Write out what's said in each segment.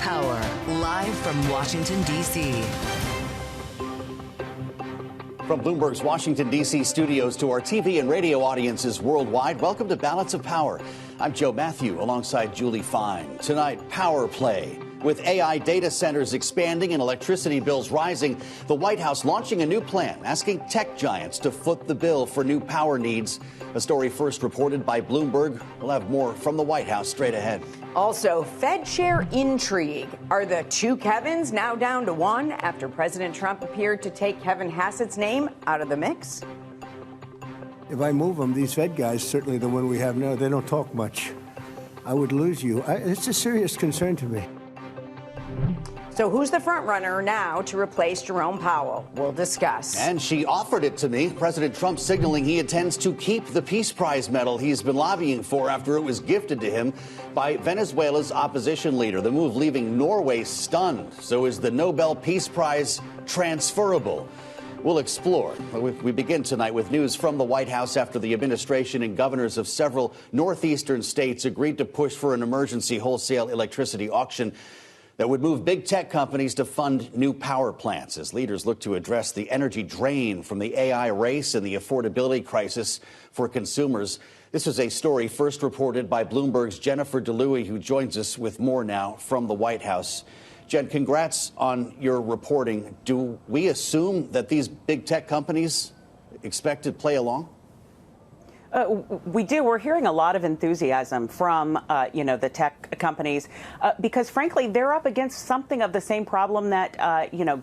Power, live from Washington, D.C. From Bloomberg's Washington, D.C. studios to our TV and radio audiences worldwide, welcome to Balance of Power. I'm Joe Matthew alongside Julie Fine. Tonight, Power Play. With AI data centers expanding and electricity bills rising, the White House launching a new plan asking tech giants to foot the bill for new power needs. A story first reported by Bloomberg. We'll have more from the White House straight ahead. Also, Fed chair intrigue. Are the two Kevins now down to one after President Trump appeared to take Kevin Hassett's name out of the mix? If I move them, these Fed guys, certainly the one we have now, they don't talk much. I would lose you. It's a serious concern to me. So who's the front runner now to replace Jerome Powell? We'll discuss. And she offered it to me. President Trump signaling he intends to keep the Peace Prize medal he's been lobbying for after it was gifted to him by Venezuela's opposition leader. The move leaving Norway stunned. So is the Nobel Peace Prize transferable? We'll explore. We begin tonight with news from the White House after the administration and governors of several northeastern states agreed to push for an emergency wholesale electricity auction that would move big tech companies to fund new power plants as leaders look to address the energy drain from the AI race and the affordability crisis for consumers. This is a story first reported by Bloomberg's Jennifer Dlouhy, who joins us with more now from the White House. Jen, congrats on your reporting. Do we assume that these big tech companies expect to play along? We do. We're hearing a lot of enthusiasm from, the tech companies because, frankly, they're up against something of the same problem that,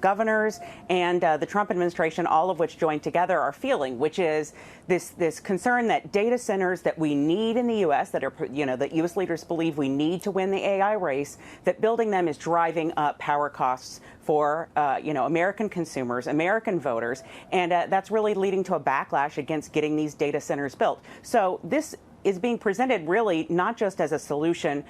governors and the Trump administration, all of which joined together, are feeling, which is this concern that data centers that we need in the U.S., that U.S. leaders believe we need to win the AI race, that building them is driving up power costs for, American consumers, American voters, and that's really leading to a backlash against getting these data centers built. So this is being presented really not just as a solution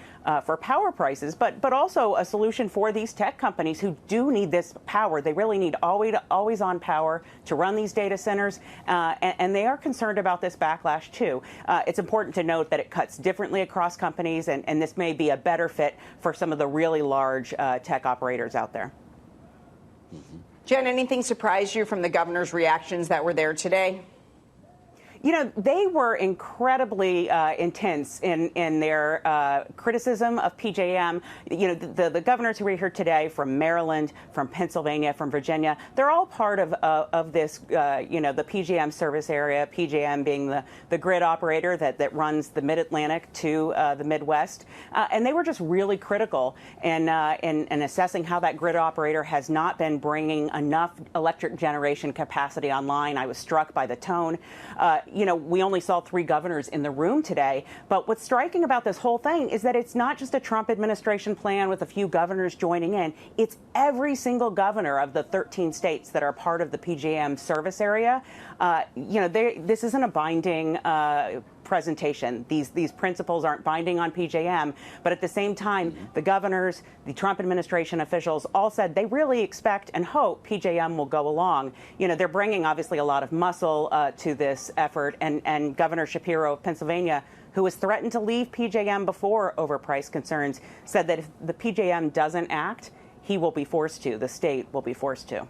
for power prices, but also a solution for these tech companies who do need this power. They really need always on power to run these data centers, and they are concerned about this backlash too. It's important to note that it cuts differently across companies, and this may be a better fit for some of the really large tech operators out there. Jen, anything surprise you from the governor's reactions that were there today? They were incredibly intense in their criticism of PJM. The governors who were here today from Maryland, from Pennsylvania, from Virginia, they're all part of this, the PJM service area, PJM being the grid operator that runs the Mid-Atlantic to the Midwest. And they were just really critical in assessing how that grid operator has not been bringing enough electric generation capacity online. I was struck by the tone. We only saw 3 governors in the room today. But what's striking about this whole thing is that it's not just a Trump administration plan with a few governors joining in. It's every single governor of the 13 states that are part of the PJM service area. This isn't a binding presentation. These principles aren't binding on PJM, but at the same time, the governors, the Trump administration officials all said they really expect and hope PJM will go along. They're bringing obviously a lot of muscle to this effort, and Governor Shapiro of Pennsylvania, who has threatened to leave PJM before over price concerns, said that if the PJM doesn't act, he will be forced to, the state will be forced to.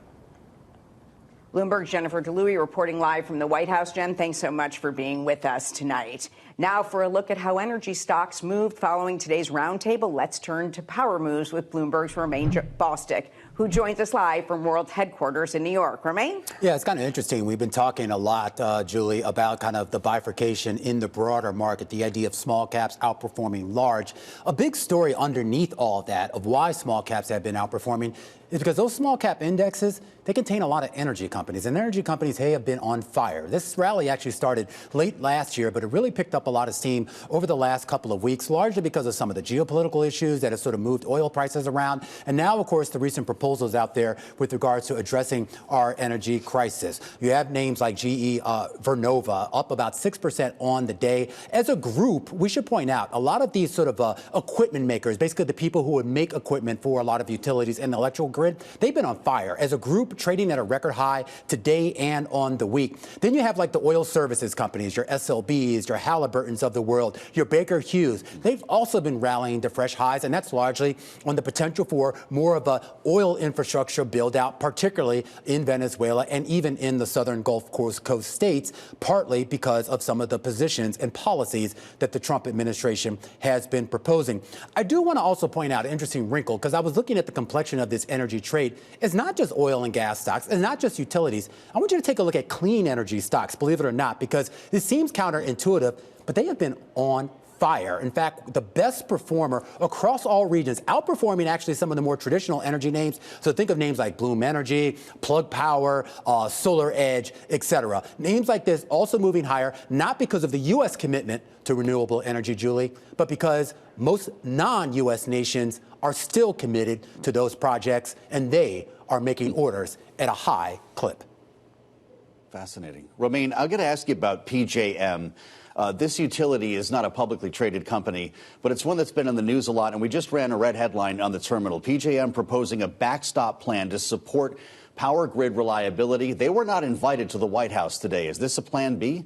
Bloomberg's Jennifer Dlouhy reporting live from the White House. Jen, thanks so much for being with us tonight. Now for a look at how energy stocks moved following today's roundtable. Let's turn to power moves with Bloomberg's Romaine Bostick, who joins us live from World Headquarters in New York. Romaine? Yeah, it's kind of interesting. We've been talking a lot, Julie, about kind of the bifurcation in the broader market, the idea of small caps outperforming large. A big story underneath all that of why small caps have been outperforming is because those small cap indexes, they contain a lot of energy companies, and energy companies have been on fire. This rally actually started late last year, but it really picked up a lot of steam over the last couple of weeks, largely because of some of the geopolitical issues that have sort of moved oil prices around. And now, of course, the recent proposal proposals out there with regards to addressing our energy crisis. You have names like GE Vernova up about 6% on the day. As a group, we should point out a lot of these sort of equipment makers, basically the people who would make equipment for a lot of utilities and the electrical grid, they've been on fire. As a group, trading at a record high today and on the week. Then you have like the oil services companies, your SLBs, your Halliburtons of the world, your Baker Hughes. They've also been rallying to fresh highs, and that's largely on the potential for more of a oil infrastructure build out, particularly in Venezuela and even in the southern Gulf Coast states, partly because of some of the positions and policies that the Trump administration has been proposing. I do want to also point out an interesting wrinkle, because I was looking at the complexion of this energy trade. It's not just oil and gas stocks, it's not just utilities. I want you to take a look at clean energy stocks, believe it or not, because this seems counterintuitive, but they have been on fire. In fact, the best performer across all regions, outperforming actually some of the more traditional energy names. So think of names like Bloom Energy, Plug Power, Solar Edge, etc. Names like this also moving higher, not because of the U.S. commitment to renewable energy, Julie, but because most non-U.S. nations are still committed to those projects, and they are making orders at a high clip. Fascinating. Romaine, I'm going to ask you about PJM. This utility is not a publicly traded company, but it's one that's been in the news a lot. And we just ran a red headline on the terminal. PJM proposing a backstop plan to support power grid reliability. They were not invited to the White House today. Is this a plan B?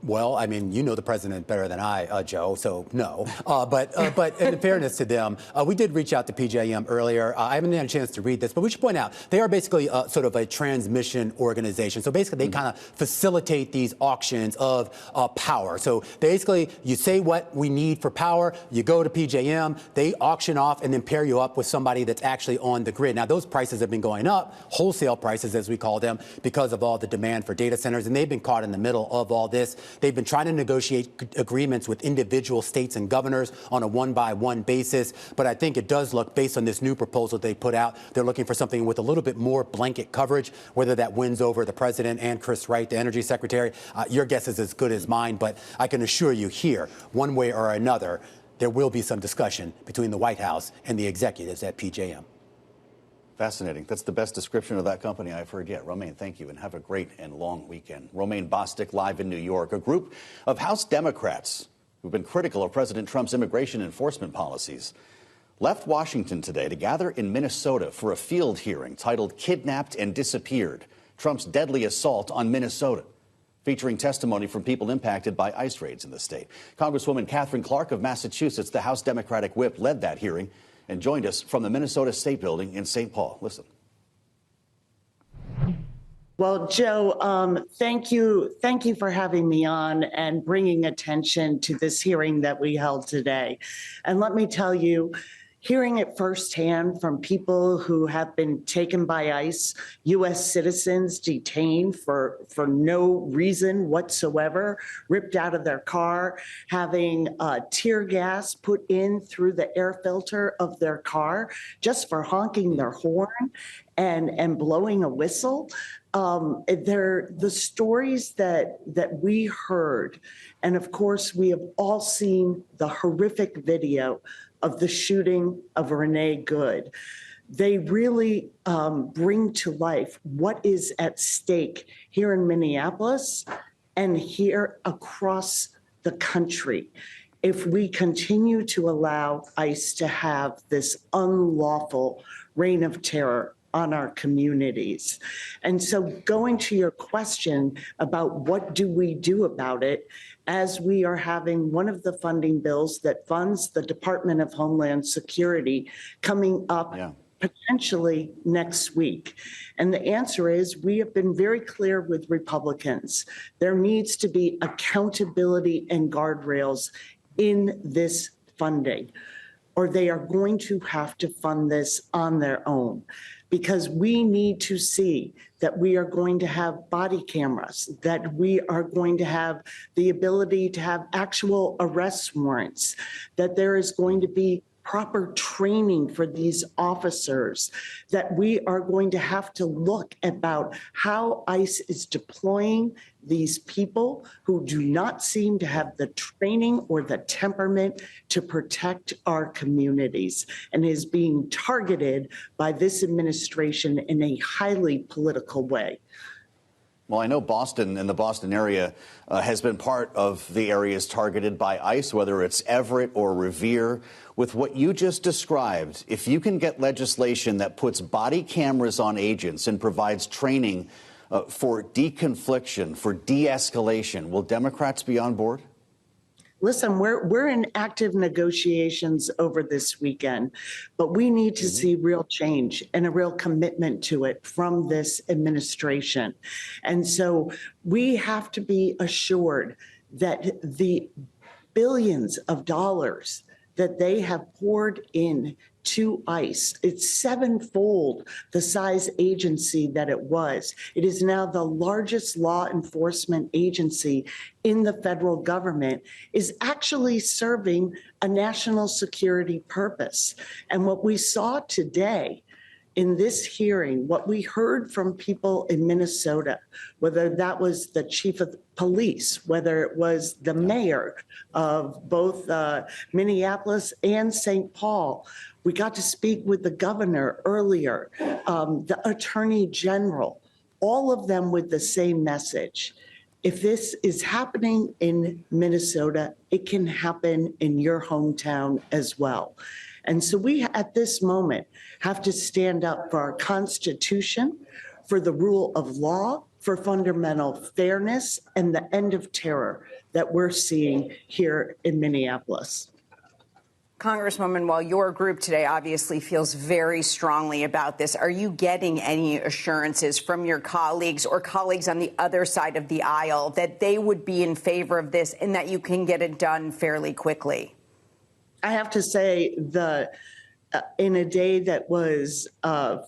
Well, I mean, you know the president better than I, Joe, so no. But in fairness to them, we did reach out to PJM earlier. I haven't had a chance to read this, but we should point out they are basically sort of a transmission organization. So basically, they kind of facilitate these auctions of power. So basically, you say what we need for power, you go to PJM, they auction off and then pair you up with somebody that's actually on the grid. Now, those prices have been going up, wholesale prices, as we call them, because of all the demand for data centers, and they've been caught in the middle of all this. They've been trying to negotiate agreements with individual states and governors on a one-by-one basis. But I think it does look, based on this new proposal they put out, they're looking for something with a little bit more blanket coverage, whether that wins over the president and Chris Wright, the energy secretary. Your guess is as good as mine, but I can assure you here, one way or another, there will be some discussion between the White House and the executives at PJM. Fascinating. That's the best description of that company I've heard yet. Romaine, thank you, and have a great and long weekend. Romaine Bostick live in New York. A group of House Democrats who've been critical of President Trump's immigration enforcement policies left Washington today to gather in Minnesota for a field hearing titled Kidnapped and Disappeared: Trump's Deadly Assault on Minnesota, featuring testimony from people impacted by ICE raids in the state. Congresswoman Katherine Clark of Massachusetts, the House Democratic whip, led that hearing and joined us from the Minnesota State Building in St. Paul. Listen. Well, Joe, thank you for having me on and bringing attention to this hearing that we held today. And let me tell you, hearing it firsthand from people who have been taken by ICE, U.S. citizens detained for no reason whatsoever, ripped out of their car, having tear gas put in through the air filter of their car just for honking their horn and blowing a whistle. They're the stories that we heard. And of course, we have all seen the horrific video of the shooting of Renee Good. They really bring to life what is at stake here in Minneapolis and here across the country if we continue to allow ICE to have this unlawful reign of terror on our communities. And so going to your question about what do we do about it, as we are having one of the funding bills that funds the Department of Homeland Security coming up potentially next week. And the answer is we have been very clear with Republicans. There needs to be accountability and guardrails in this funding, or they are going to have to fund this on their own, because we need to see that we are going to have body cameras, that we are going to have the ability to have actual arrest warrants, that there is going to be proper training for these officers, that we are going to have to look about how ICE is deploying these people who do not seem to have the training or the temperament to protect our communities, and is being targeted by this administration in a highly political way. Well, I know Boston and the Boston area has been part of the areas targeted by ICE, whether it's Everett or Revere. With what you just described, if you can get legislation that puts body cameras on agents and provides training for deconfliction, for de-escalation, will Democrats be on board? Listen, we're in active negotiations over this weekend, but we need to see real change and a real commitment to it from this administration. And so we have to be assured that the billions of dollars that they have poured in to ICE, it's sevenfold the size agency that it was. It is now the largest law enforcement agency in the federal government, is actually serving a national security purpose. And what we saw today in this hearing, what we heard from people in Minnesota, whether that was the chief of police, whether it was the mayor of both Minneapolis and St. Paul, we got to speak with the governor earlier, the attorney general, all of them with the same message. If this is happening in Minnesota, it can happen in your hometown as well. And so we, at this moment, have to stand up for our Constitution, for the rule of law, for fundamental fairness, and the end of terror that we're seeing here in Minneapolis. Congresswoman, while your group today obviously feels very strongly about this, are you getting any assurances from your colleagues or colleagues on the other side of the aisle that they would be in favor of this and that you can get it done fairly quickly? I have to say, in a day that was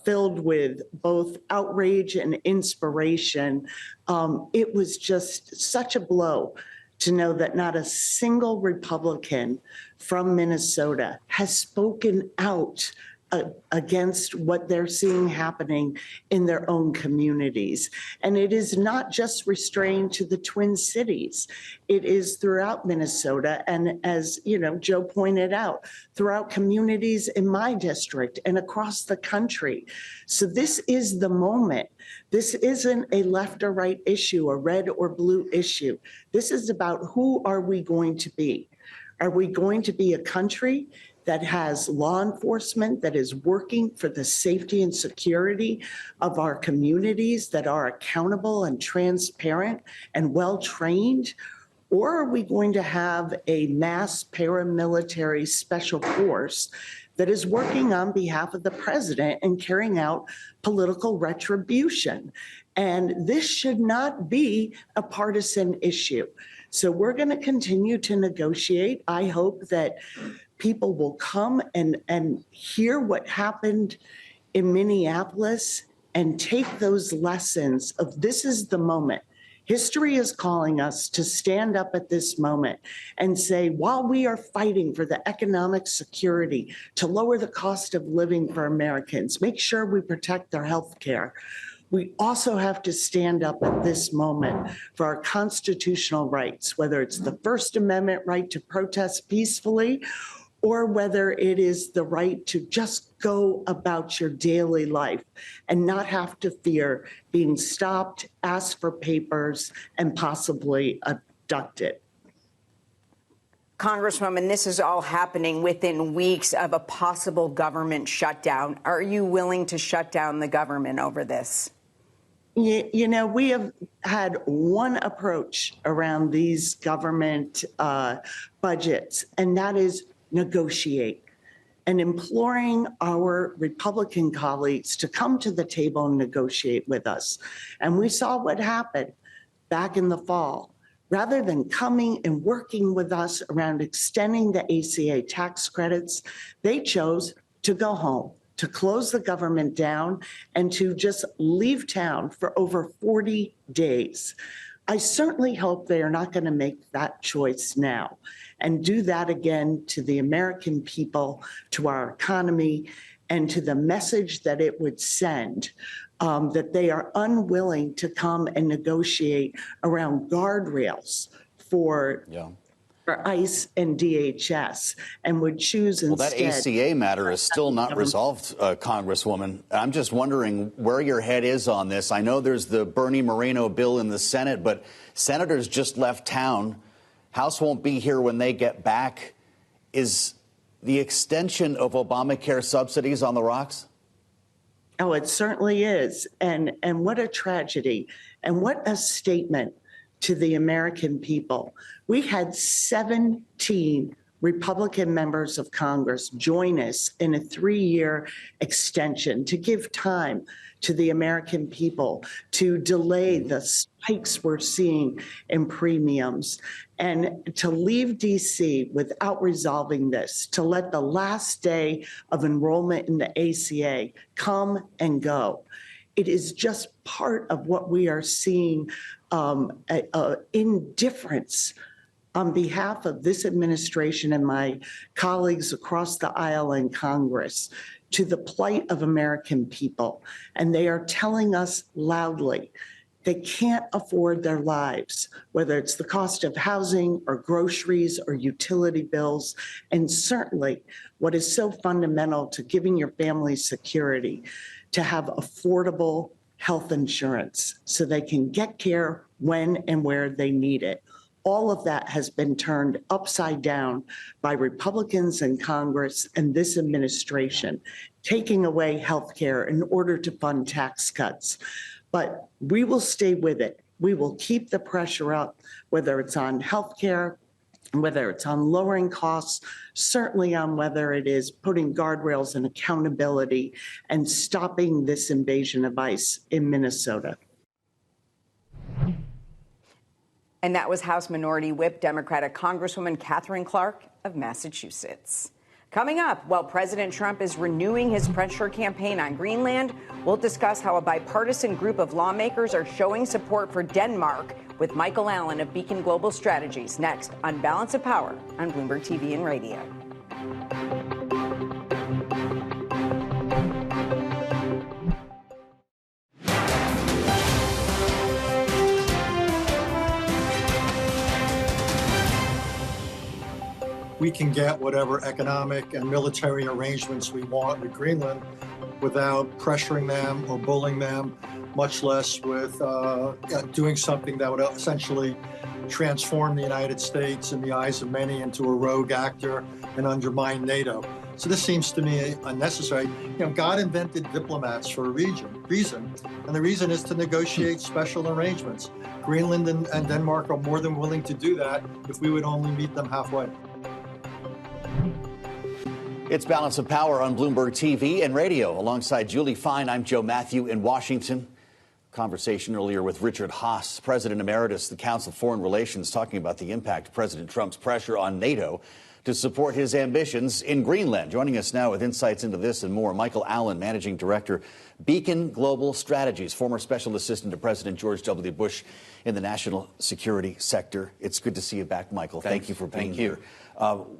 filled with both outrage and inspiration, it was just such a blow to know that not a single Republican from Minnesota has spoken out against what they're seeing happening in their own communities. And it is not just restrained to the Twin Cities. It is throughout Minnesota. And as you know, Joe pointed out, throughout communities in my district and across the country. So this is the moment. This isn't a left or right issue, a red or blue issue. This is about who are we going to be? Are we going to be a country that has law enforcement that is working for the safety and security of our communities, that are accountable and transparent and well-trained? Or are we going to have a mass paramilitary special force that is working on behalf of the president and carrying out political retribution? And this should not be a partisan issue. So we're going to continue to negotiate. I hope that people will come and hear what happened in Minneapolis and take those lessons of this is the moment. History is calling us to stand up at this moment and say, while we are fighting for the economic security, to lower the cost of living for Americans, make sure we protect their health care, we also have to stand up at this moment for our constitutional rights, whether it's the First Amendment right to protest peacefully, or whether it is the right to just go about your daily life and not have to fear being stopped, asked for papers, and possibly abducted. Congresswoman, this is all happening within weeks of a possible government shutdown. Are you willing to shut down the government over this? You know, we have had one approach around these government budgets, and that is negotiate, and imploring our Republican colleagues to come to the table and negotiate with us. And we saw what happened back in the fall. Rather than coming and working with us around extending the ACA tax credits, they chose to go home, to close the government down, and to just leave town for over 40 days. I certainly hope they are not going to make that choice now and do that again to the American people, to our economy, and to the message that it would send, that they are unwilling to come and negotiate around guardrails for ICE and DHS, and would choose instead. Well, that ACA matter is still not resolved, Congresswoman. I'm just wondering where your head is on this. I know there's the Bernie Moreno bill in the Senate, but senators just left town. House won't be here when they get back. Is the extension of Obamacare subsidies on the rocks? Oh, it certainly is. And what a tragedy. And what a statement to the American people. We had 17 Republican members of Congress join us in a 3-year extension to give time to the American people to delay the spikes we're seeing in premiums, and to leave D.C. without resolving this, to let the last day of enrollment in the ACA come and go. It is just part of what we are seeing, indifference on behalf of this administration and my colleagues across the aisle in Congress to the plight of American people. And they are telling us loudly they can't afford their lives, whether it's the cost of housing or groceries or utility bills, and certainly what is so fundamental to giving your family security, to have affordable health insurance so they can get care when and where they need it. All of that has been turned upside down by Republicans in Congress and this administration, taking away health care in order to fund tax cuts. But we will stay with it. We will keep the pressure up, whether it's on health care, whether it's on lowering costs, certainly on whether it is putting guardrails and accountability and stopping this invasion of ICE in Minnesota. And that was House Minority Whip Democratic Congresswoman Katherine Clark of Massachusetts. Coming up, while President Trump is renewing his pressure campaign on Greenland, we'll discuss how a bipartisan group of lawmakers are showing support for Denmark with Michael Allen of Beacon Global Strategies next on Balance of Power on Bloomberg TV and Radio. We can get whatever economic and military arrangements we want with Greenland without pressuring them or bullying them, much less with doing something that would essentially transform the United States in the eyes of many into a rogue actor and undermine NATO. So this seems to me unnecessary. You know, God invented diplomats for a reason, and the reason is to negotiate special arrangements. Greenland and Denmark are more than willing to do that if we would only meet them halfway. It's Balance of Power on Bloomberg TV and Radio. Alongside Julie Fine, I'm Joe Matthew in Washington. Conversation earlier with Richard Haass, President Emeritus, the Council of Foreign Relations, talking about the impact of President Trump's pressure on NATO to support his ambitions in Greenland. Joining us now with insights into this and more, Michael Allen, Managing Director, Beacon Global Strategies, former Special Assistant to President George W. Bush in the national security sector. It's good to see you back, Michael. Thank you for being here.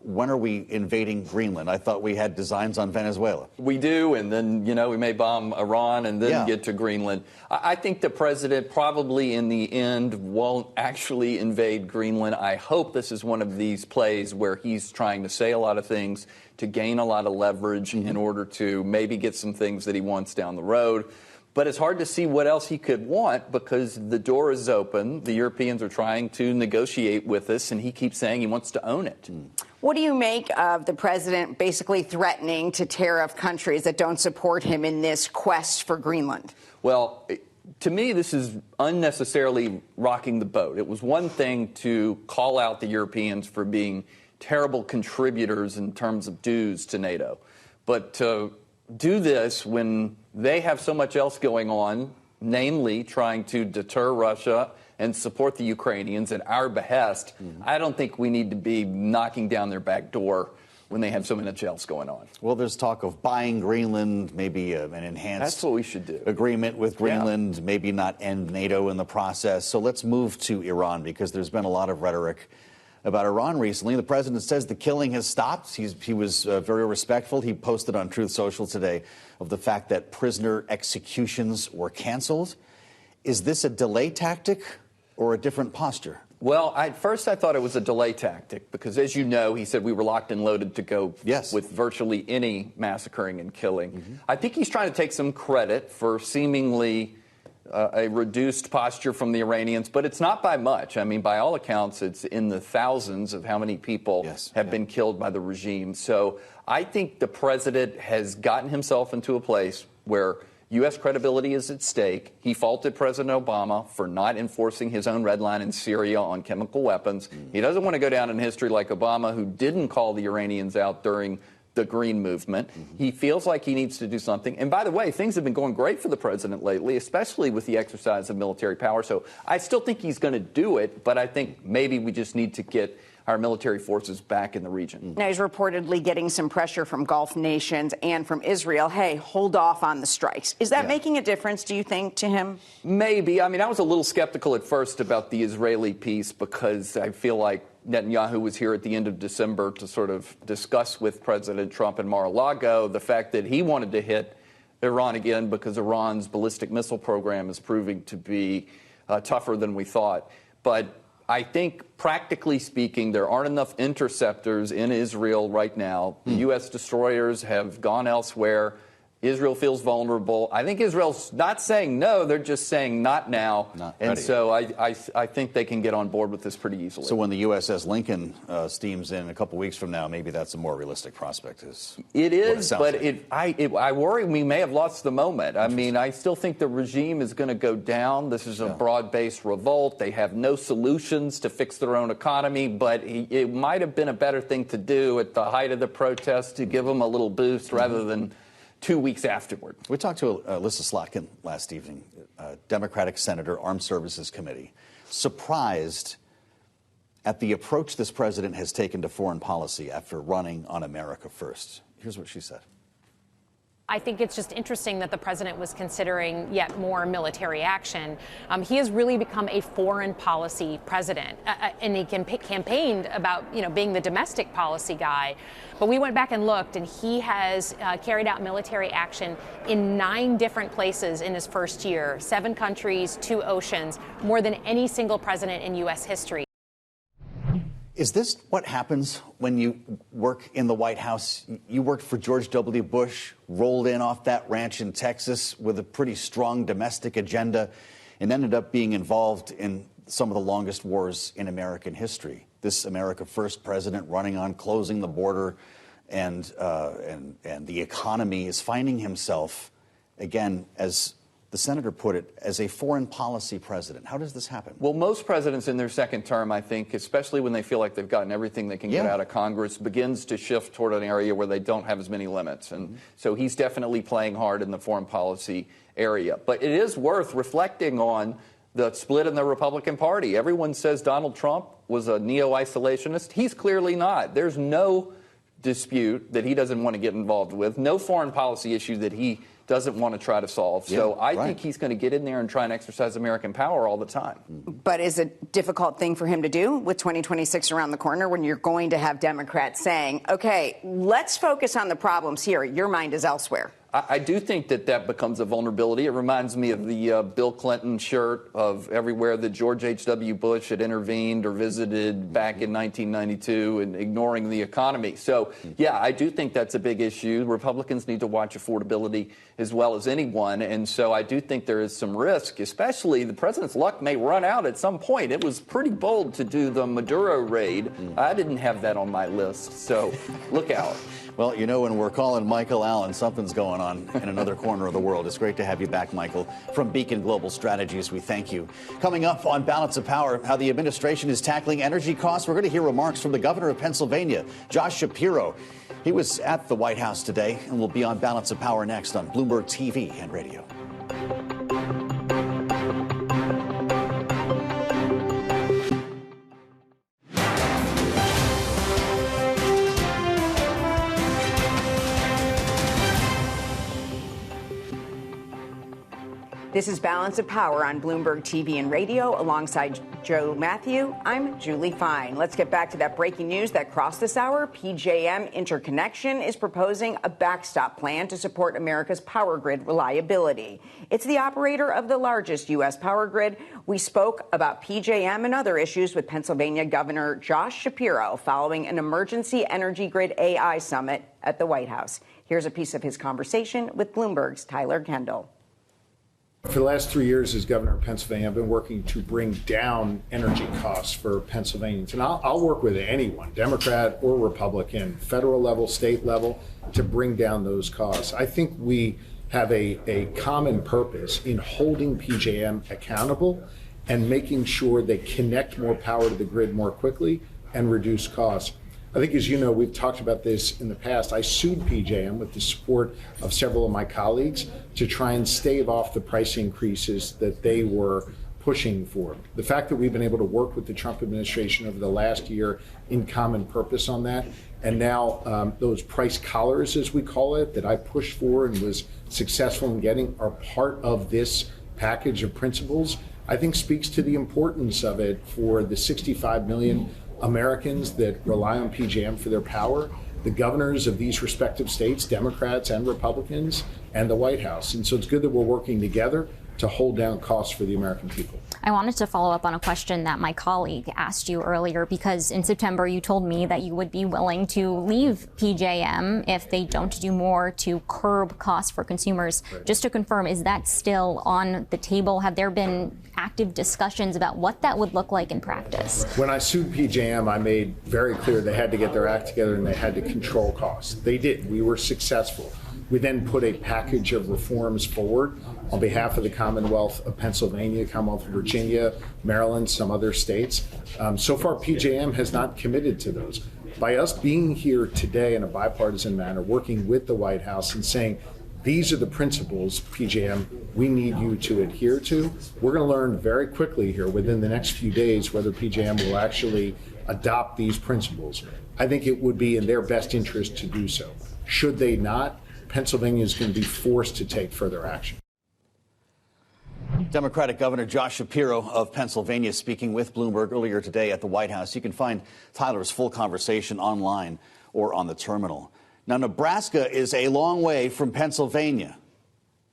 When are we invading Greenland? I thought we had designs on Venezuela. We do, and then, you know, we may bomb Iran and then get to Greenland. I think the president probably in the end won't actually invade Greenland. I hope this is one of these plays where he's trying to say a lot of things to gain a lot of leverage in order to maybe get some things that he wants down the road. But it's hard to see what else he could want because the door is open. The Europeans are trying to negotiate with us, and he keeps saying he wants to own it. What do you make of the president basically threatening to tariff countries that don't support him in this quest for Greenland? Well, to me, this is unnecessarily rocking the boat. It was one thing to call out the Europeans for being terrible contributors in terms of dues to NATO, but to do this when they have so much else going on, namely trying to deter Russia and support the Ukrainians at our behest, I don't think we need to be knocking down their back door when they have so much else going on. Well, there's talk of buying Greenland, maybe an enhanced That's what we should do. Agreement with Greenland, maybe not end NATO in the process. So let's move to Iran, because there's been a lot of rhetoric about Iran recently. The president says the killing has stopped. He was very respectful. He posted on Truth Social today of the fact that prisoner executions were canceled. Is this a delay tactic or a different posture? Well, at first I thought it was a delay tactic because, as you know, he said we were locked and loaded to go with virtually any massacring and killing. I think he's trying to take some credit for seemingly a reduced posture from the Iranians, but it's not by much. I mean, by all accounts, it's in the thousands of how many people have been killed by the regime. So I think the president has gotten himself into a place where U.S. credibility is at stake. He faulted President Obama for not enforcing his own red line in Syria on chemical weapons. He doesn't want to go down in history like Obama, who didn't call the Iranians out during the Green Movement. He feels like he needs to do something. And by the way, things have been going great for the president lately, especially with the exercise of military power. So I still think he's going to do it, but I think maybe we just need to get our military forces back in the region. Now, he's reportedly getting some pressure from Gulf nations and from Israel. Hey, hold off on the strikes. Is that making a difference, do you think, to him? Maybe. I mean, I was a little skeptical at first about the Israeli piece because I feel like Netanyahu was here at the end of December to sort of discuss with President Trump in Mar-a-Lago the fact that he wanted to hit Iran again because Iran's ballistic missile program is proving to be tougher than we thought. But I think, practically speaking, there aren't enough interceptors in Israel right now. The U.S. destroyers have gone elsewhere. Israel feels vulnerable. I think Israel's not saying no, they're just saying not now. And so I think they can get on board with this pretty easily. So when the USS Lincoln steams in a couple weeks from now, maybe that's a more realistic prospect. It is, but I worry we may have lost the moment. I mean, I still think the regime is going to go down. This is a broad-based revolt. They have no solutions to fix their own economy, but it might have been a better thing to do at the height of the protest to give them a little boost rather than 2 weeks afterward. We talked to Alyssa Slotkin last evening, Democratic Senator, Armed Services Committee, surprised at the approach this president has taken to foreign policy after running on America First. Here's what she said. I think it's just interesting that the president was considering yet more military action. He has really become a foreign policy president, and he campaigned about, being the domestic policy guy. But we went back and looked, and he has carried out military action in 9 different places in his first year, 7 countries, 2 oceans, more than any single president in U.S. history. Is this what happens when you work in the White House? You worked for George W. Bush, rolled in off that ranch in Texas with a pretty strong domestic agenda, and ended up being involved in some of the longest wars in American history. This America First president running on closing the border and the economy is finding himself, again, as the senator put it, as a foreign policy president. How does this happen? Well, most presidents in their second term, I think, especially when they feel like they've gotten everything they can get out of Congress, begins to shift toward an area where they don't have as many limits. And so he's definitely playing hard in the foreign policy area. But it is worth reflecting on the split in the Republican Party. Everyone says Donald Trump was a neo-isolationist. He's clearly not. There's no dispute that he doesn't want to get involved with, no foreign policy issue that he doesn't want to try to solve. So I think he's going to get in there and try and exercise American power all the time. But is it a difficult thing for him to do with 2026 around the corner when you're going to have Democrats saying, okay, let's focus on the problems here. Your mind is elsewhere? I do think that becomes a vulnerability. It reminds me of the Bill Clinton shirt of everywhere that George H.W. Bush had intervened or visited back in 1992 and ignoring the economy. So, yeah, I do think that's a big issue. Republicans need to watch affordability as well as anyone. And so I do think there is some risk, especially the president's luck may run out at some point. It was pretty bold to do the Maduro raid. I didn't have that on my list. So look out. Well, when we're calling Michael Allen, something's going on in another corner of the world. It's great to have you back, Michael. From Beacon Global Strategies, we thank you. Coming up on Balance of Power, how the administration is tackling energy costs. We're going to hear remarks from the governor of Pennsylvania, Josh Shapiro. He was at the White House today and will be on Balance of Power next on Bloomberg TV and radio. This is Balance of Power on Bloomberg TV and radio. Alongside Joe Matthew, I'm Julie Fine. Let's get back to that breaking news that crossed this hour. PJM Interconnection is proposing a backstop plan to support America's power grid reliability. It's the operator of the largest U.S. power grid. We spoke about PJM and other issues with Pennsylvania Governor Josh Shapiro following an emergency energy grid AI summit at the White House. Here's a piece of his conversation with Bloomberg's Tyler Kendall. For the last 3 years as governor of Pennsylvania, I've been working to bring down energy costs for Pennsylvanians. And I'll work with anyone, Democrat or Republican, federal level, state level, to bring down those costs. I think we have a common purpose in holding PJM accountable and making sure they connect more power to the grid more quickly and reduce costs. I think, as you know, we've talked about this in the past. I sued PJM with the support of several of my colleagues to try and stave off the price increases that they were pushing for. The fact that we've been able to work with the Trump administration over the last year in common purpose on that, and now those price collars, as we call it, that I pushed for and was successful in getting, are part of this package of principles, I think speaks to the importance of it for the 65 million Americans that rely on PJM for their power, the governors of these respective states, Democrats and Republicans, and the White House. And so it's good that we're working together to hold down costs for the American people. I wanted to follow up on a question that my colleague asked you earlier, because in September you told me that you would be willing to leave PJM if they don't do more to curb costs for consumers. Right. Just to confirm, is that still on the table? Have there been active discussions about what that would look like in practice? When I sued PJM, I made very clear they had to get their act together and they had to control costs. They did. We were successful. We then put a package of reforms forward on behalf of the Commonwealth of Pennsylvania, Commonwealth of Virginia, Maryland, some other states. So far, PJM has not committed to those. By us being here today in a bipartisan manner, working with the White House and saying, these are the principles, PJM, we need you to adhere to, we're going to learn very quickly here within the next few days whether PJM will actually adopt these principles. I think it would be in their best interest to do so. Should they not, Pennsylvania is going to be forced to take further action. Democratic Governor Josh Shapiro of Pennsylvania speaking with Bloomberg earlier today at the White House. You can find Tyler's full conversation online or on the terminal. Now, Nebraska is a long way from Pennsylvania,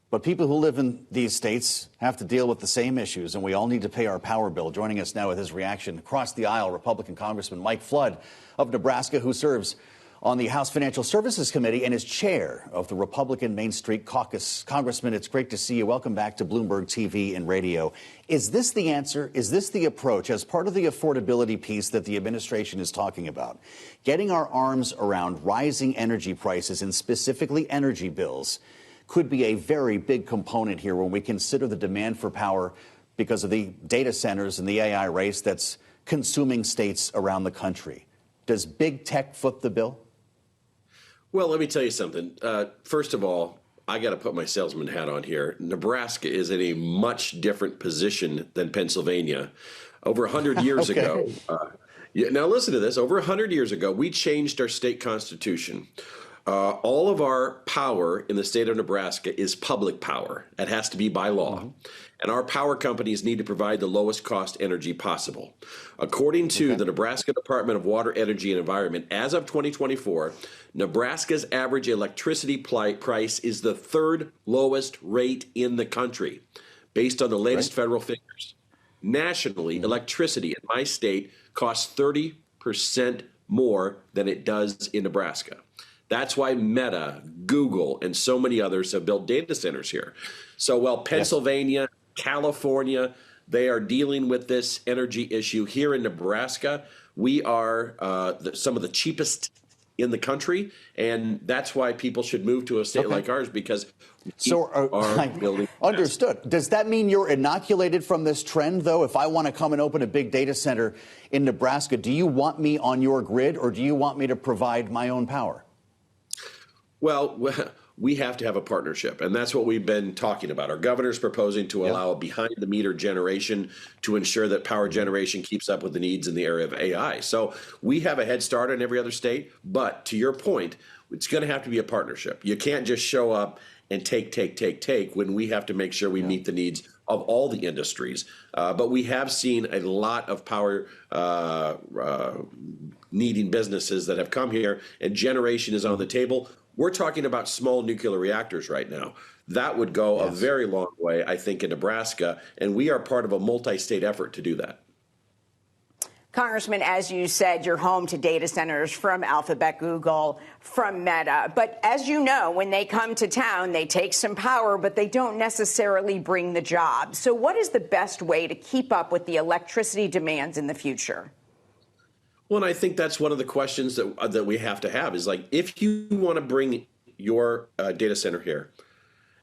but people who live in these states have to deal with the same issues, and we all need to pay our power bill. Joining us now with his reaction across the aisle, Republican Congressman Mike Flood of Nebraska, who serves on the House Financial Services Committee and is chair of the Republican Main Street Caucus. Congressman, it's great to see you. Welcome back to Bloomberg TV and radio. Is this the answer? Is this the approach as part of the affordability piece that the administration is talking about? Getting our arms around rising energy prices and specifically energy bills could be a very big component here when we consider the demand for power because of the data centers and the AI race that's consuming states around the country. Does big tech foot the bill? Well, let me tell you something. First of all, I got to put my salesman hat on here. Nebraska is in a much different position than Pennsylvania. Over 100 years ago, now listen to this. Over 100 years ago, we changed our state constitution. All of our power in the state of Nebraska is public power. It has to be by law. Mm-hmm. And our power companies need to provide the lowest cost energy possible. According to the Nebraska Department of Water, Energy, and Environment, as of 2024, Nebraska's average electricity price is the third lowest rate in the country, based on the latest federal figures. Nationally, electricity in my state costs 30% more than it does in Nebraska. That's why Meta, Google, and so many others have built data centers here. So while Pennsylvania, California, they are dealing with this energy issue, here in Nebraska, we are some of the cheapest in the country, and that's why people should move to a state like ours, because are building. Understood. Does that mean you're inoculated from this trend, though? If I want to come and open a big data center in Nebraska, do you want me on your grid, or do you want me to provide my own power? Well, we have to have a partnership, and that's what we've been talking about. Our governor's proposing to allow a behind-the-meter generation to ensure that power generation keeps up with the needs in the area of AI. So we have a head start on every other state, but to your point, it's going to have to be a partnership. You can't just show up and take when we have to make sure we meet the needs of all the industries. But we have seen a lot of power needing businesses that have come here, and generation is on the table. We're talking about small nuclear reactors right now. That would go a very long way, I think, in Nebraska, and we are part of a multi-state effort to do that. Congressman, as you said, you're home to data centers from Alphabet, Google, from Meta. But as you know, when they come to town, they take some power, but they don't necessarily bring the jobs. So what is the best way to keep up with the electricity demands in the future? Well, and I think that's one of the questions that we have to have is, like, if you want to bring your data center here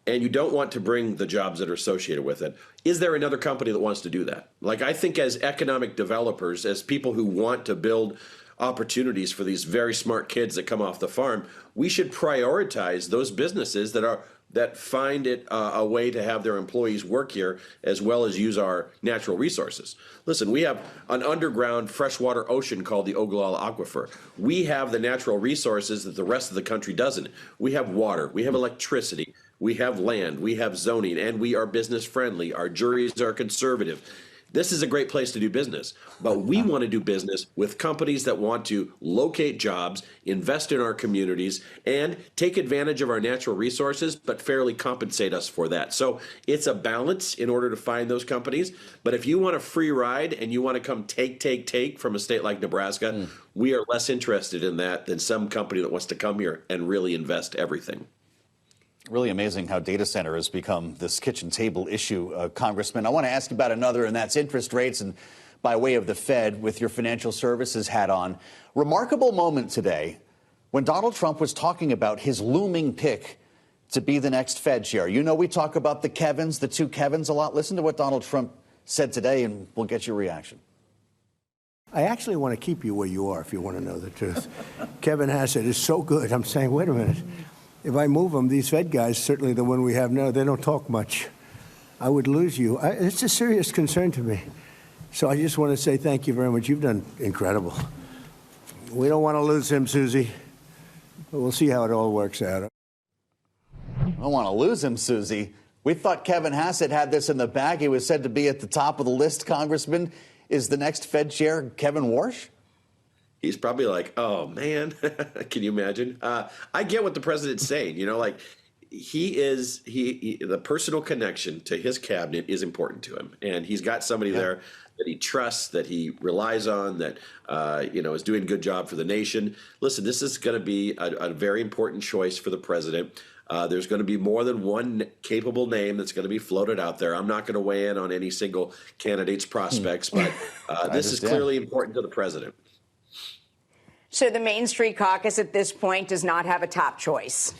and you don't want to bring the jobs that are associated with it, is there another company that wants to do that? Like, I think as economic developers, as people who want to build opportunities for these very smart kids that come off the farm, we should prioritize those businesses that find it a way to have their employees work here as well as use our natural resources. Listen, we have an underground freshwater ocean called the Ogallala Aquifer. We have the natural resources that the rest of the country doesn't. We have water, we have electricity, we have land, we have zoning, and we are business friendly. Our juries are conservative. This is a great place to do business, but we want to do business with companies that want to locate jobs, invest in our communities, and take advantage of our natural resources, but fairly compensate us for that. So it's a balance in order to find those companies. But if you want a free ride and you want to come take from a state like Nebraska, we are less interested in that than some company that wants to come here and really invest everything. Really amazing how data center has become this kitchen table issue, Congressman. I want to ask you about another, and that's interest rates. And by way of the Fed, with your financial services hat on, remarkable moment today when Donald Trump was talking about his looming pick to be the next Fed chair. You know, we talk about the Kevins, the two Kevins a lot. Listen to what Donald Trump said today, and we'll get your reaction. I actually want to keep you where you are, if you want to know the truth. Kevin Hassett is so good. I'm saying, wait a minute. If I move them, these Fed guys, certainly the one we have now, they don't talk much. I would lose you. It's a serious concern to me. So I just want to say thank you very much. You've done incredible. We don't want to lose him, Susie, but we'll see how it all works out. I don't want to lose him, Susie. We thought Kevin Hassett had this in the bag. He was said to be at the top of the list, Congressman. Is the next Fed chair Kevin Warsh? He's probably like, oh, man, can you imagine? I get what the president's saying. You know, like, the personal connection to his cabinet is important to him. And he's got somebody there that he trusts, that he relies on, that, is doing a good job for the nation. Listen, this is going to be a very important choice for the president. There's going to be more than one capable name that's going to be floated out there. I'm not going to weigh in on any single candidate's prospects, but this is clearly important to the president. So the Main Street Caucus at this point does not have a top choice.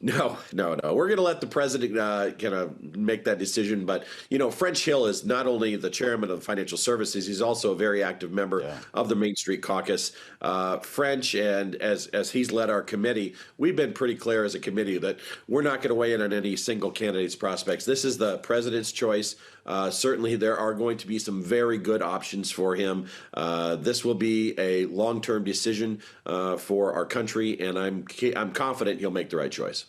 No. We're going to let the president kind of make that decision. But, French Hill is not only the chairman of financial services, he's also a very active member of the Main Street Caucus. French, and as he's led our committee, we've been pretty clear as a committee that we're not going to weigh in on any single candidate's prospects. This is the president's choice. Certainly, there are going to be some very good options for him. This will be a long-term decision for our country, and I'm confident he'll make the right choice.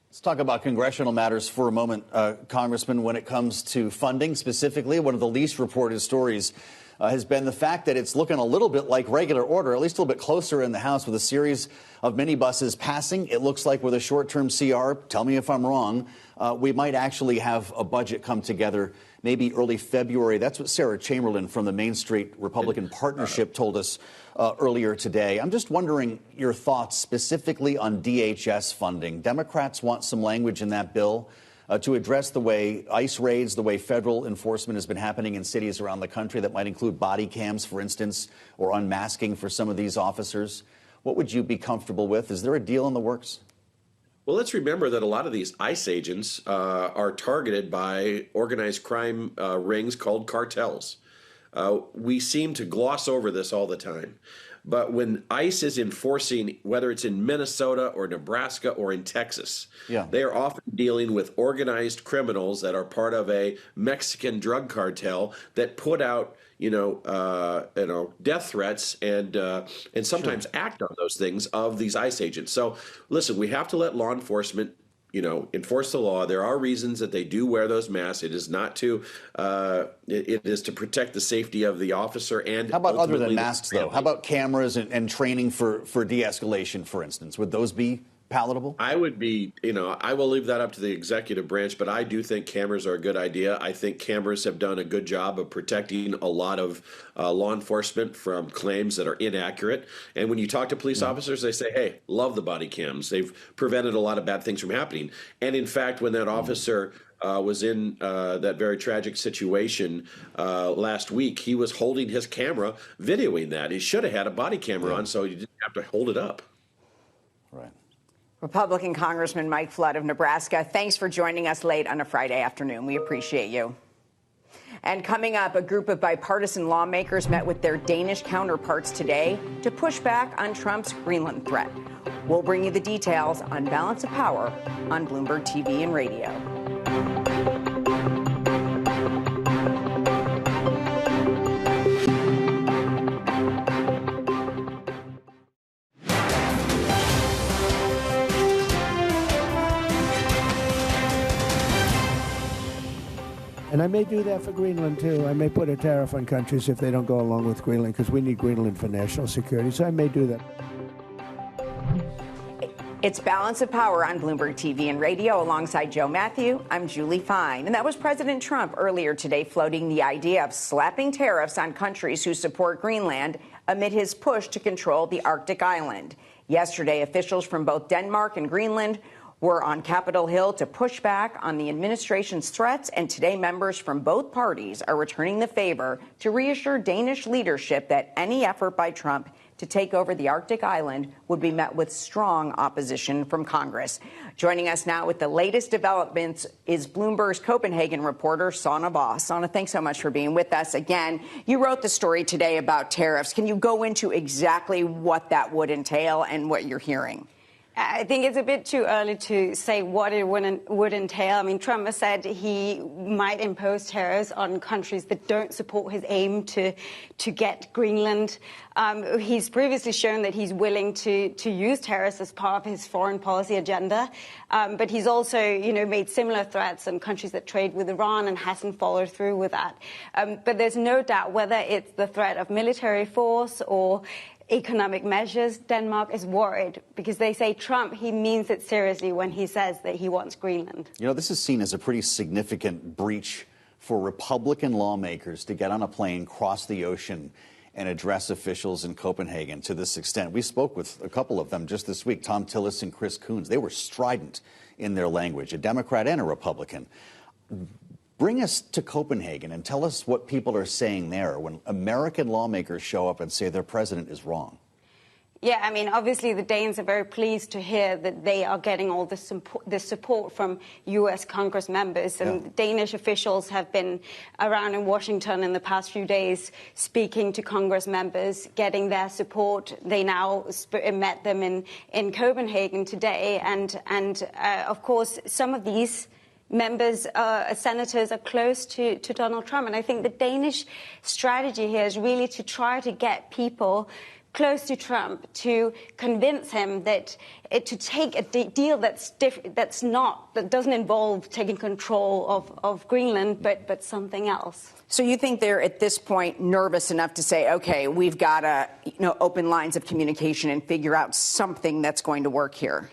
Let's talk about congressional matters for a moment, Congressman. When it comes to funding specifically, one of the least reported stories has been the fact that it's looking a little bit like regular order, at least a little bit closer in the House, with a series of minibuses passing. It looks like with a short-term CR, tell me if I'm wrong, we might actually have a budget come together maybe early February. That's what Sarah Chamberlain from the Main Street Republican Partnership told us earlier today. I'm just wondering your thoughts specifically on DHS funding. Democrats want some language in that bill to address the way ICE raids, the way federal enforcement has been happening in cities around the country that might include body cams, for instance, or unmasking for some of these officers. What would you be comfortable with? Is there a deal in the works? Well, let's remember that a lot of these ICE agents are targeted by organized crime rings called cartels. We seem to gloss over this all the time. But when ICE is enforcing, whether it's in Minnesota or Nebraska or in Texas, they are often dealing with organized criminals that are part of a Mexican drug cartel that put out, death threats and sometimes act on those things of these ICE agents. So, listen, we have to let law enforcement enforce the law. There are reasons that they do wear those masks. It is not to, it is to protect the safety of the officer and. How about other than masks, though? How about cameras and training for de-escalation, for instance? Would those be palatable? I would be, I will leave that up to the executive branch, but I do think cameras are a good idea. I think cameras have done a good job of protecting a lot of law enforcement from claims that are inaccurate. And when you talk to police officers, they say, hey, love the body cams. They've prevented a lot of bad things from happening. And in fact, when that officer was in that very tragic situation last week, he was holding his camera, videoing that. He should have had a body camera on, so he didn't have to hold it up. Right. Republican Congressman Mike Flood of Nebraska, thanks for joining us late on a Friday afternoon. We appreciate you. And coming up, a group of bipartisan lawmakers met with their Danish counterparts today to push back on Trump's Greenland threat. We'll bring you the details on Balance of Power on Bloomberg TV and radio. And I may do that for Greenland, too. I may put a tariff on countries if they don't go along with Greenland, because we need Greenland for national security. So I may do that. It's Balance of Power on Bloomberg TV and radio. Alongside Joe Matthew, I'm Julie Fine. And that was President Trump earlier today floating the idea of slapping tariffs on countries who support Greenland amid his push to control the Arctic island. Yesterday, officials from both Denmark and Greenland were on Capitol Hill to push back on the administration's threats, and today members from both parties are returning the favor to reassure Danish leadership that any effort by Trump to take over the Arctic island would be met with strong opposition from Congress. Joining us now with the latest developments is Bloomberg's Copenhagen reporter, Sanne Voss. Sanne, thanks so much for being with us again. You wrote the story today about tariffs. Can you go into exactly what that would entail and what you're hearing? I think it's a bit too early to say what it would entail. I mean, Trump has said he might impose tariffs on countries that don't support his aim to get Greenland. He's previously shown that he's willing to use tariffs as part of his foreign policy agenda. But he's also, made similar threats on countries that trade with Iran and hasn't followed through with that. But there's no doubt whether it's the threat of military force or economic measures, Denmark is worried because they say Trump, he means it seriously when he says that he wants Greenland. This is seen as a pretty significant breach for Republican lawmakers to get on a plane, cross the ocean, and address officials in Copenhagen to this extent. We spoke with a couple of them just this week, Tom Tillis and Chris Coons. They were strident in their language, a Democrat and a Republican. Bring us to Copenhagen and tell us what people are saying there when American lawmakers show up and say their president is wrong. Yeah, I mean, obviously the Danes are very pleased to hear that they are getting all this support from U.S. Congress members. And Danish officials have been around in Washington in the past few days speaking to Congress members, getting their support. They now met them in Copenhagen today. And of course, some of these members, senators are close to Donald Trump. And I think the Danish strategy here is really to try to get people close to Trump to convince him that to take a deal that doesn't involve taking control of Greenland, but something else. So you think they're at this point nervous enough to say, OK, we've got to open lines of communication and figure out something that's going to work here?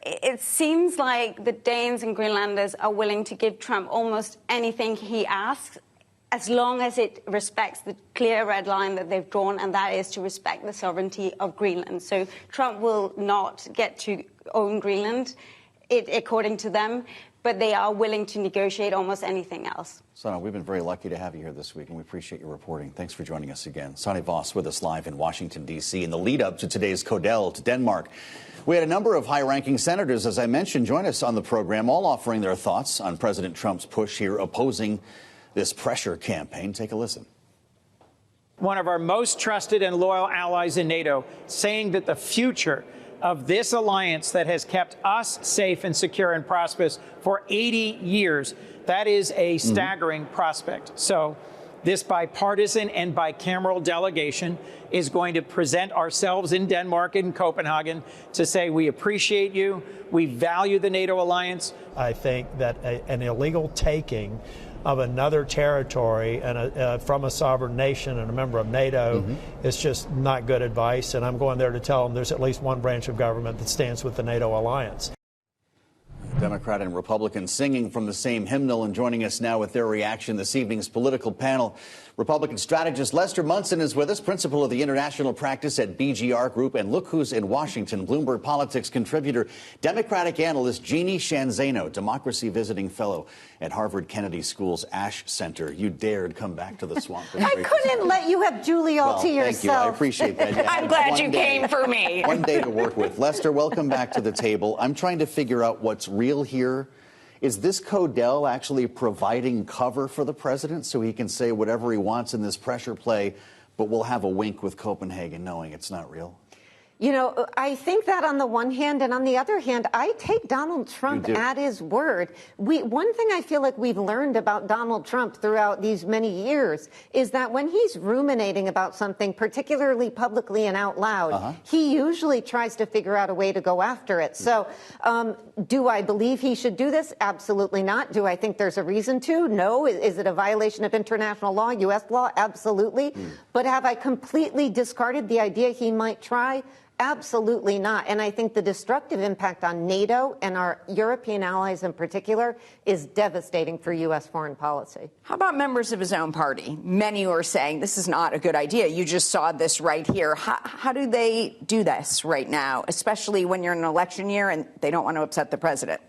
It seems like the Danes and Greenlanders are willing to give Trump almost anything he asks, as long as it respects the clear red line that they've drawn, and that is to respect the sovereignty of Greenland. So Trump will not get to own Greenland, according to them, but they are willing to negotiate almost anything else. Sanne, we've been very lucky to have you here this week, and we appreciate your reporting. Thanks for joining us again. Sanne Voss with us live in Washington, D.C. In the lead-up to today's Codel to Denmark, we had a number of high-ranking senators, as I mentioned, join us on the program, all offering their thoughts on President Trump's push here, opposing this pressure campaign. Take a listen. one of our most trusted and loyal allies in NATO, saying that the future of this alliance that has kept us safe and secure and prosperous for 80 years, that is a staggering prospect. So this bipartisan and bicameral delegation is going to present ourselves in Denmark and Copenhagen to say we appreciate you, we value the NATO alliance. I think that an illegal taking of another territory and from a sovereign nation and a member of NATO is just not good advice. And I'm going there to tell them there's at least one branch of government that stands with the NATO alliance. Democrat and Republican singing from the same hymnal, and joining us now with their reaction this evening's political panel. Republican strategist Lester Munson is with us, principal of the international practice at BGR Group, and look who's in Washington, Bloomberg Politics contributor, Democratic analyst Jeannie Shanzano, democracy visiting fellow at Harvard Kennedy School's Ash Center. You dared come back to the swamp. I couldn't let you have Julie all to yourself. Thank you. I appreciate that. Yeah, I'm glad you came for me. One day to work with. Lester, welcome back to the table. I'm trying to figure out what's real here. Is this Codell actually providing cover for the president so he can say whatever he wants in this pressure play, but we'll have a wink with Copenhagen knowing it's not real? You know, I think that on the one hand, and on the other hand, I take Donald Trump at his word. One thing I feel like we've learned about Donald Trump throughout these many years is that when he's ruminating about something, particularly publicly and out loud, he usually tries to figure out a way to go after it. So do I believe he should do this? Absolutely not. Do I think there's a reason to? No. Is it a violation of international law, U.S. law? Absolutely. But have I completely discarded the idea he might try? Absolutely not. And I think the destructive impact on NATO and our European allies in particular is devastating for U.S. foreign policy. How about members of his own party? Many are saying this is not a good idea. You just saw this right here. How do they do this right now, especially when you're in an election year and they don't want to upset the president?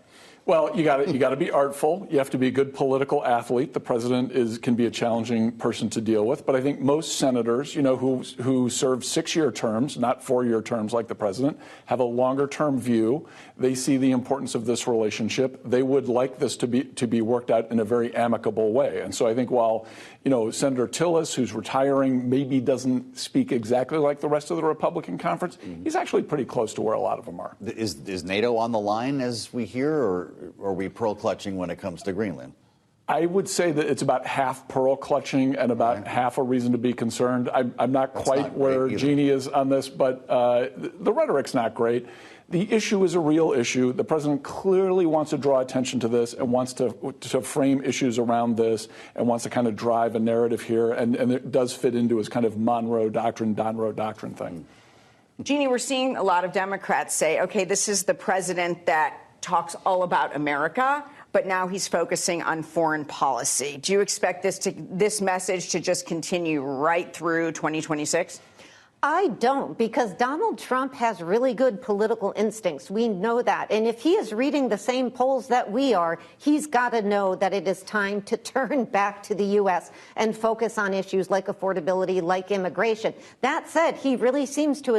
Well, you got to be artful. You have to be a good political athlete. The president can be a challenging person to deal with. But I think most senators, you know, who serve 6-year terms, not 4-year terms like the president, have a longer-term view. They see the importance of this relationship. They would like this to be worked out in a very amicable way. And so I think while, you know, Senator Tillis, who's retiring, maybe doesn't speak exactly like the rest of the Republican conference, he's actually pretty close to where a lot of them are. Is NATO on the line as we hear, or are we pearl clutching when it comes to Greenland? I would say that it's about half pearl clutching and about half a reason to be concerned. I'm not quite where Jeannie is on this, but the rhetoric's not great. The issue is a real issue. The president clearly wants to draw attention to this and wants to frame issues around this and wants to kind of drive a narrative here. And it does fit into his kind of Monroe Doctrine, Donroe Doctrine thing. Jeannie, we're seeing a lot of Democrats say, OK, this is the president that talks all about America, but now he's focusing on foreign policy. Do you expect this message to just continue right through 2026? I don't, because Donald Trump has really good political instincts. We know that. And if he is reading the same polls that we are, he's got to know that it is time to turn back to the U.S. and focus on issues like affordability, like immigration. That said, he really seems to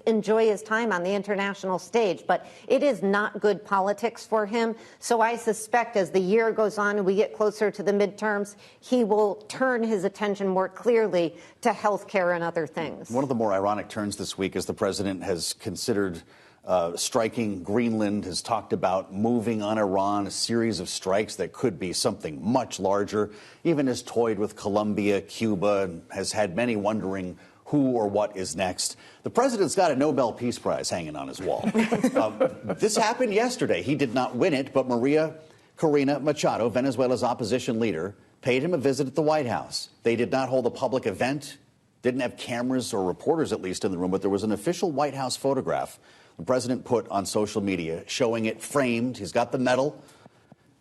enjoy his time on the international stage, but it is not good politics for him. So I suspect as the year goes on and we get closer to the midterms, he will turn his attention more clearly to health care and other things. One of the more ironic turns this week is the president has considered striking Greenland, has talked about moving on Iran, a series of strikes that could be something much larger, even has toyed with Colombia, Cuba, and has had many wondering who or what is next. The president's got a Nobel Peace Prize hanging on his wall. This happened yesterday. He did not win it, but Maria Corina Machado, Venezuela's opposition leader, paid him a visit at the White House. They did not hold a public event. Didn't have cameras or reporters, at least, in the room, but there was an official White House photograph the president put on social media showing it framed. He's got the medal.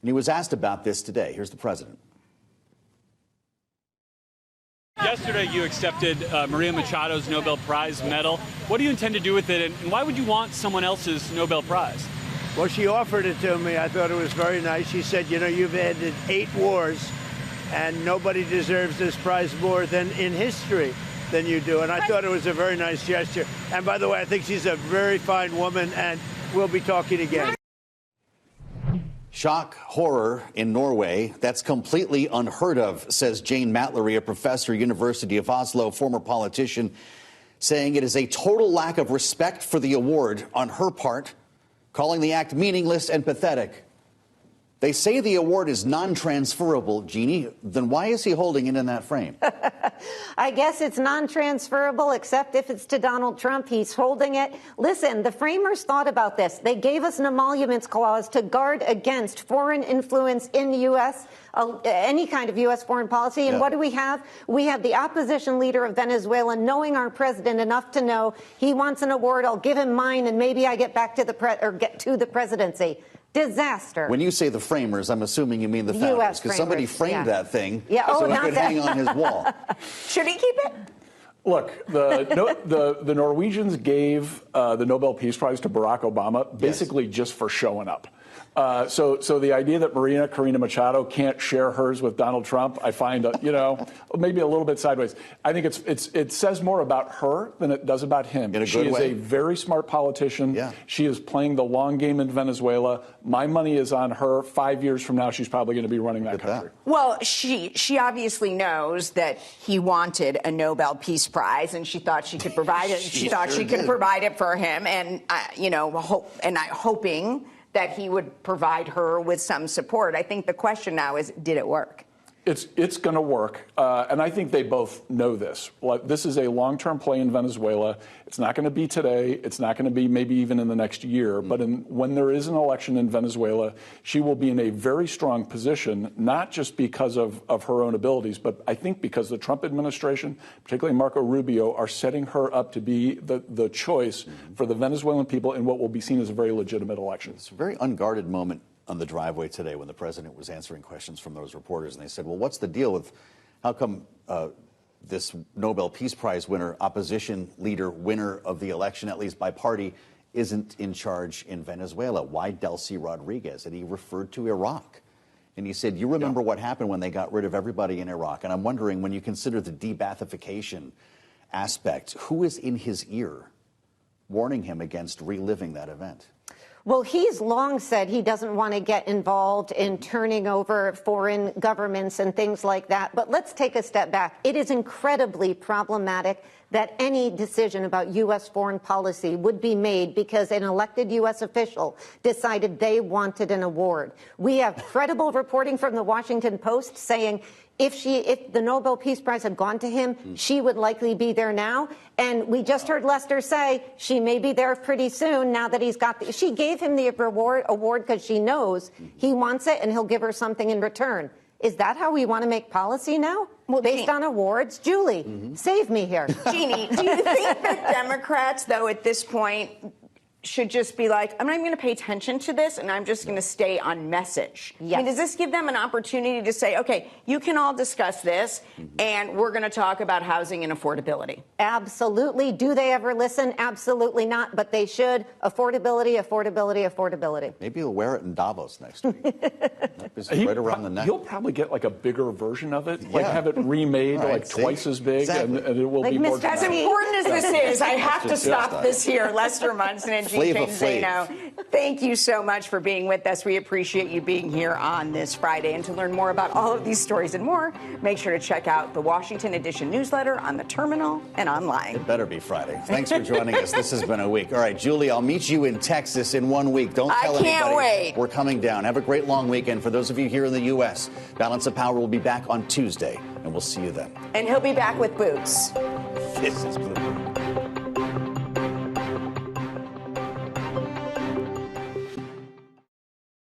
And he was asked about this today. Here's the president. Yesterday, you accepted Maria Machado's Nobel Prize medal. What do you intend to do with it, and why would you want someone else's Nobel Prize? Well, she offered it to me. I thought it was very nice. She said, you know, you've ended 8 wars, and nobody deserves this prize more than in history than you do. And I thought it was a very nice gesture. And by the way, I think she's a very fine woman, and we'll be talking again. Shock horror in Norway. That's completely unheard of, says Jane Matlery, a professor at University of Oslo, former politician, saying it is a total lack of respect for the award on her part, calling the act meaningless and pathetic. They say the award is non-transferable, Jeannie. Then why is he holding it in that frame? I guess it's non-transferable, except if it's to Donald Trump. He's holding it. Listen, the framers thought about this. They gave us an emoluments clause to guard against foreign influence in the U.S., any kind of U.S. foreign policy. And what do we have? We have the opposition leader of Venezuela knowing our president enough to know he wants an award. I'll give him mine, and maybe I get back to get to the presidency. Disaster. When you say the framers, I'm assuming you mean the founders, because somebody framed that thing so it could hang on his wall. Should he keep it? Look, the Norwegians gave the Nobel Peace Prize to Barack Obama basically just for showing up. So the idea that Corina Machado can't share hers with Donald Trump, I find, maybe a little bit sideways. I think it says more about her than it does about him. In a she good is way. a very smart politician. Yeah. She is playing the long game in Venezuela. My money is on her. 5 years from now, she's probably going to be running that country. Well, she obviously knows that he wanted a Nobel Peace Prize, and she thought she could provide it. She thought she could provide it for him, and hoping that he would provide her with some support. I think the question now is, did it work? It's going to work, and I think they both know this. This is a long-term play in Venezuela. It's not going to be today. It's not going to be maybe even in the next year. But when there is an election in Venezuela, she will be in a very strong position, not just because of her own abilities, but I think because the Trump administration, particularly Marco Rubio, are setting her up to be the choice for the Venezuelan people in what will be seen as a very legitimate election. It's a very unguarded moment on the driveway today when the president was answering questions from those reporters, and they said, well, what's the deal with how come this Nobel Peace Prize winner, opposition leader, winner of the election, at least by party, isn't in charge in Venezuela? Why Delcy Rodriguez? And he referred to Iraq. And he said, you remember what happened when they got rid of everybody in Iraq? And I'm wondering, when you consider the de-Baathification aspect, who is in his ear warning him against reliving that event? Well, he's long said he doesn't want to get involved in turning over foreign governments and things like that. But let's take a step back. It is incredibly problematic that any decision about U.S. foreign policy would be made because an elected U.S. official decided they wanted an award. We have credible reporting from the Washington Post saying if the Nobel Peace Prize had gone to him, she would likely be there now. And we just heard Lester say she may be there pretty soon now that he's got she gave him the award because she knows he wants it and he'll give her something in return. Is that how we want to make policy now? Well, based on awards? Julie, save me here. Jeannie, do you think that Democrats, though, at this point, should just be like, I'm not even going to pay attention to this, and I'm just going to stay on message? Yes. I mean, does this give them an opportunity to say, okay, you can all discuss this, and we're going to talk about housing and affordability? Absolutely. Do they ever listen? Absolutely not, but they should. Affordability, affordability, affordability. Maybe he'll wear it in Davos next week. Right around the neck. He'll probably get like a bigger version of it, like have it remade twice as big, and it will be more As important as this is, I have to stop this here. Lester Munson and Jane Zano, thank you so much for being with us. We appreciate you being here on this Friday. And to learn more about all of these stories and more, make sure to check out the Washington Edition newsletter on the terminal and online. It better be Friday. Thanks for joining us. This has been a week. All right, Julie, I'll meet you in Texas in 1 week. Don't tell anybody. I can't wait. We're coming down. Have a great long weekend. For those of you here in the U.S., Balance of Power will be back on Tuesday, and we'll see you then. And he'll be back with boots. This is Blue.